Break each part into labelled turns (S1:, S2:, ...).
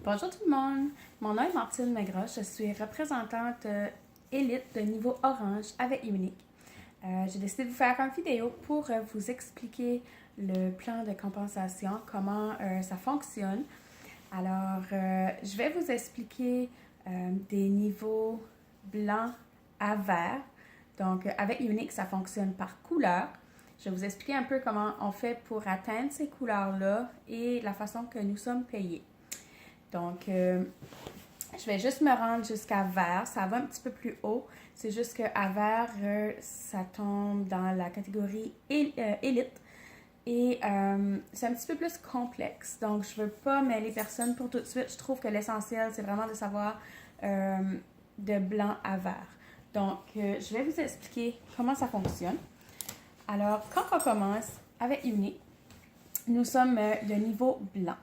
S1: Bonjour tout le monde, mon nom est Martine Maigret, je suis représentante élite de niveau orange avec Unique. J'ai décidé de vous faire une vidéo pour vous expliquer le plan de compensation, comment ça fonctionne. Alors, je vais vous expliquer des niveaux blanc à vert. Donc, avec Unique, ça fonctionne par couleur. Je vais vous expliquer un peu comment on fait pour atteindre ces couleurs-là et la façon que nous sommes payés. Donc, je vais juste me rendre jusqu'à vert. Ça va un petit peu plus haut. C'est juste qu'à vert, ça tombe dans la catégorie élite. Et c'est un petit peu plus complexe. Donc, je ne veux pas mêler personne pour tout de suite. Je trouve que l'essentiel, c'est vraiment de savoir de blanc à vert. Donc, je vais vous expliquer comment ça fonctionne. Alors, quand on commence avec Unique, nous sommes de niveau blanc.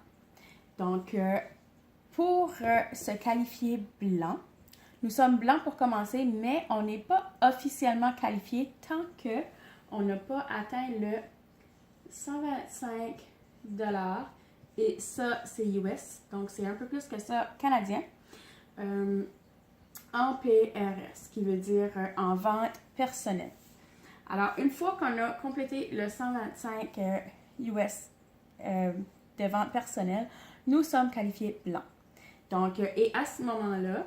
S1: Donc, pour se qualifier blanc, nous sommes blancs pour commencer, mais on n'est pas officiellement qualifié tant qu'on n'a pas atteint le 125 $. Et ça, c'est US, donc c'est un peu plus que ça canadien. En PRS, qui veut dire en vente personnelle. Alors, une fois qu'on a complété le 125 US de vente personnelle, nous sommes qualifiés blancs. Donc, et à ce moment-là,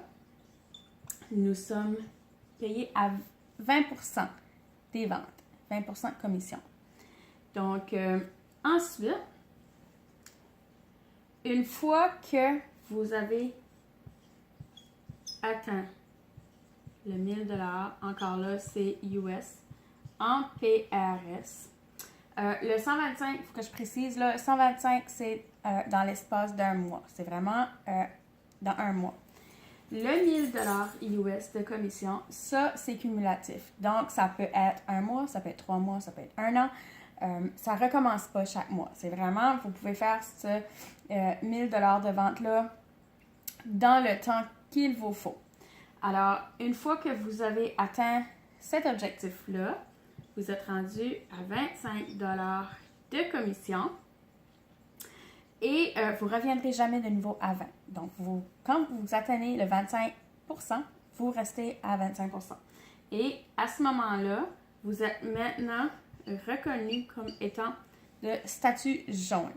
S1: nous sommes payés à 20% des ventes, 20% de commission. Donc, ensuite, une fois que vous avez atteint le 1000 $, encore là, c'est US, en PRS. Le 125, il faut que je précise, là, 125, c'est dans l'espace d'un mois. C'est vraiment dans un mois. Le 1000 $ US de commission, ça, c'est cumulatif. Donc, ça peut être un mois, ça peut être 3 mois, ça peut être un an. Ça ne recommence pas chaque mois. C'est vraiment, vous pouvez faire ce 1000 $ de vente-là dans le temps qu'il vous faut. Alors, une fois que vous avez atteint cet objectif-là, vous êtes rendu à 25 $ de commission et vous ne reviendrez jamais de nouveau à 20. Donc, quand vous atteignez le 25 %, vous restez à 25 %. Et à ce moment-là, vous êtes maintenant reconnu comme étant de statut jaune.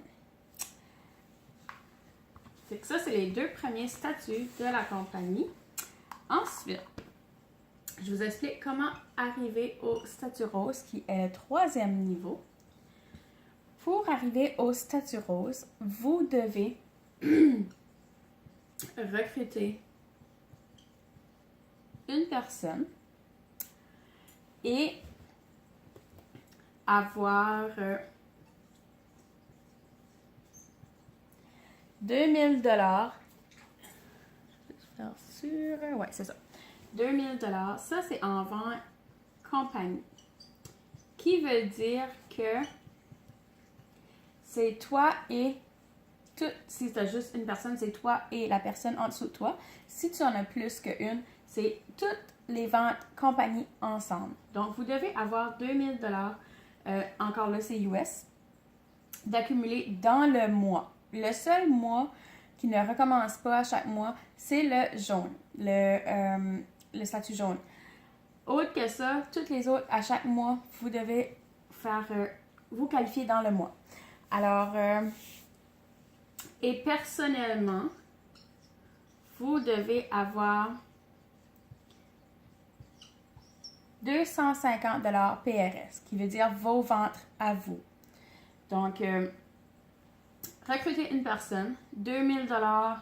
S1: Fait que ça, c'est les deux premiers statuts de la compagnie. Ensuite, je vous explique comment arriver au statut rose, qui est le troisième niveau. Pour arriver au statut rose, vous devez recruter une personne et avoir 2000 $. Je vais faire sur... Ouais, c'est ça. 2000 $. Ça, c'est en vente compagnie. Qui veut dire que c'est toi et si tu as juste une personne, c'est toi et la personne en dessous de toi. Si tu en as plus qu'une, c'est toutes les ventes compagnie ensemble. Donc, vous devez avoir 2000 $, encore là, c'est US, d'accumuler dans le mois. Le seul mois qui ne recommence pas à chaque mois, c'est le jaune, le statut jaune. Autre que ça, toutes les autres, à chaque mois, vous devez faire vous qualifier dans le mois. Alors, et personnellement, vous devez avoir 250 $ PRS, qui veut dire vos ventes à vous. Donc, recruter une personne, 2000 $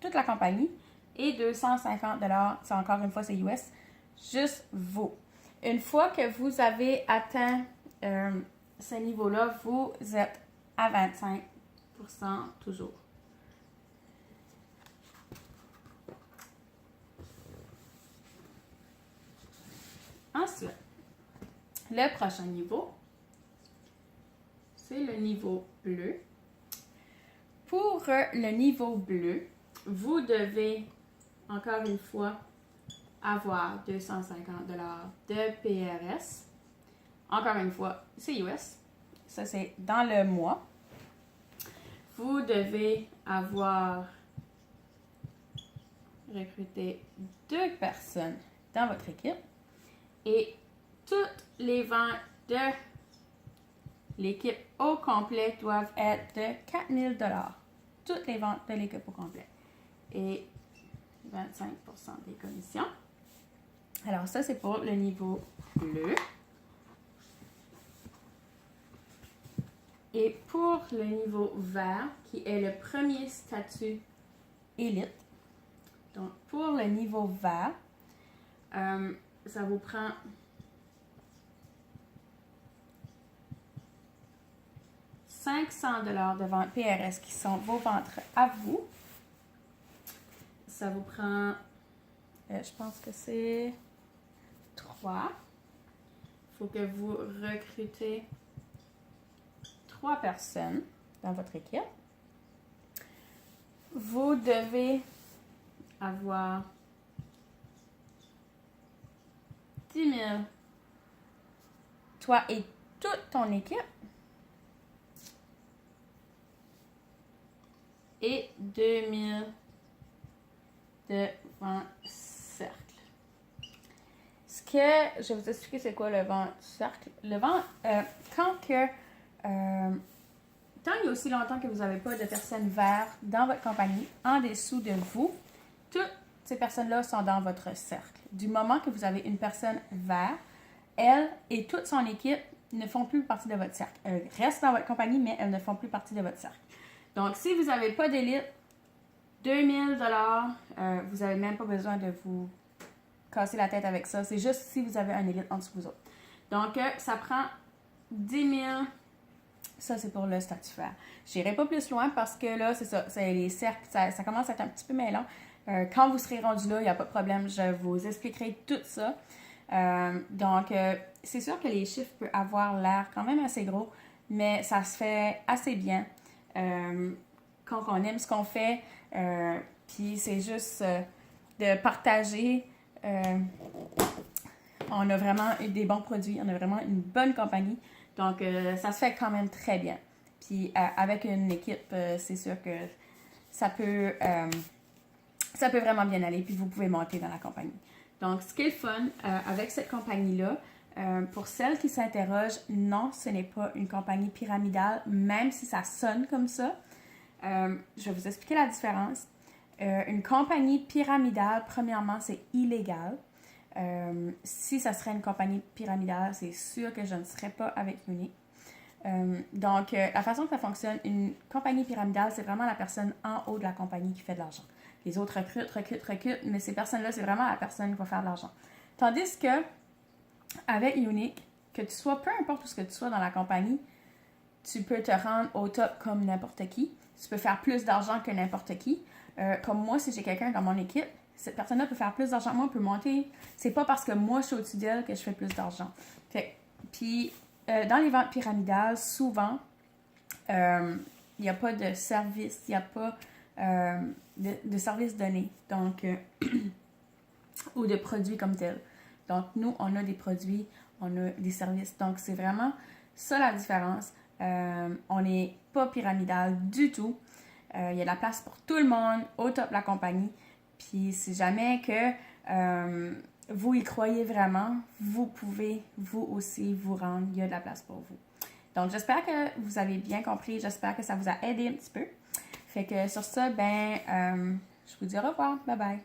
S1: toute la compagnie, et 250 $, c'est encore une fois, c'est US, juste vous. Une fois que vous avez atteint ce niveau-là, vous êtes à 25 % toujours. Ensuite, le prochain niveau, c'est le niveau bleu. Pour le niveau bleu, vous devez, encore une fois, avoir 250 $ de PRS. Encore une fois, c'est US. Ça, c'est dans le mois. Vous devez avoir recruter 2 personnes dans votre équipe et toutes les ventes de l'équipe au complet doivent être de 4 000 $. Toutes les ventes de l'équipe au complet. Et 25% des commissions. Alors ça, c'est pour le niveau bleu. Et pour le niveau vert, qui est le premier statut élite, donc pour le niveau vert, ça vous prend 500 $ de ventes PRS qui sont vos ventes à vous. Ça vous prend, je pense que c'est 3. Il faut que vous recrutez 3 personnes dans votre équipe. Vous devez avoir 10 000, toi et toute ton équipe, et 2 000 de vent cercle. Ce que je vais vous expliquer, c'est quoi le vent cercle. Le vent, tant il y a aussi longtemps que vous n'avez pas de personnes vertes dans votre compagnie, en dessous de vous, toutes ces personnes-là sont dans votre cercle. Du moment que vous avez une personne verte, elle et toute son équipe ne font plus partie de votre cercle. Elles restent dans votre compagnie, mais elles ne font plus partie de votre cercle. Donc, si vous n'avez pas d'élite, 2 000 $, vous n'avez même pas besoin de vous casser la tête avec ça. C'est juste si vous avez un élite en dessous de vous autres. Donc, ça prend 10 000. Ça, c'est pour le statut vert. Je n'irai pas plus loin parce que là, c'est ça. C'est les cercles, ça commence à être un petit peu mêlant. Quand vous serez rendu là, il n'y a pas de problème. Je vous expliquerai tout ça. Donc, c'est sûr que les chiffres peuvent avoir l'air quand même assez gros, mais ça se fait assez bien quand on aime ce qu'on fait. Puis, c'est juste de partager. On a vraiment des bons produits. On a vraiment une bonne compagnie. Donc, ça se fait quand même très bien. Puis, avec une équipe, c'est sûr que ça peut vraiment bien aller. Puis, vous pouvez monter dans la compagnie. Donc, ce qui est le fun avec cette compagnie-là, pour celles qui s'interrogent, non, ce n'est pas une compagnie pyramidale, même si ça sonne comme ça. Je vais vous expliquer la différence. Une compagnie pyramidale, premièrement, c'est illégal. Si ça serait une compagnie pyramidale, c'est sûr que je ne serais pas avec Unique. Donc, la façon que ça fonctionne, une compagnie pyramidale, c'est vraiment la personne en haut de la compagnie qui fait de l'argent. Les autres recrutent, mais ces personnes-là, c'est vraiment la personne qui va faire de l'argent. Tandis que, avec Unique, que tu sois, peu importe où ce que tu sois dans la compagnie, tu peux te rendre au top comme n'importe qui. Tu peux faire plus d'argent que n'importe qui. Comme moi, si j'ai quelqu'un dans mon équipe, cette personne-là peut faire plus d'argent que moi, peut monter. C'est pas parce que moi, je suis au-dessus d'elle que je fais plus d'argent. Puis, dans les ventes pyramidales, souvent, il n'y a pas de service, il n'y a pas de service donné, donc, ou de produits comme tel. Donc, nous, on a des produits, on a des services. Donc, c'est vraiment ça la différence. On n'est pas pyramidal du tout. Il y a de la place pour tout le monde, au top de la compagnie. Puis, si jamais que vous y croyez vraiment, vous pouvez, vous aussi, vous rendre. Il y a de la place pour vous. Donc, j'espère que vous avez bien compris. J'espère que ça vous a aidé un petit peu. Fait que sur ça, je vous dis au revoir. Bye bye.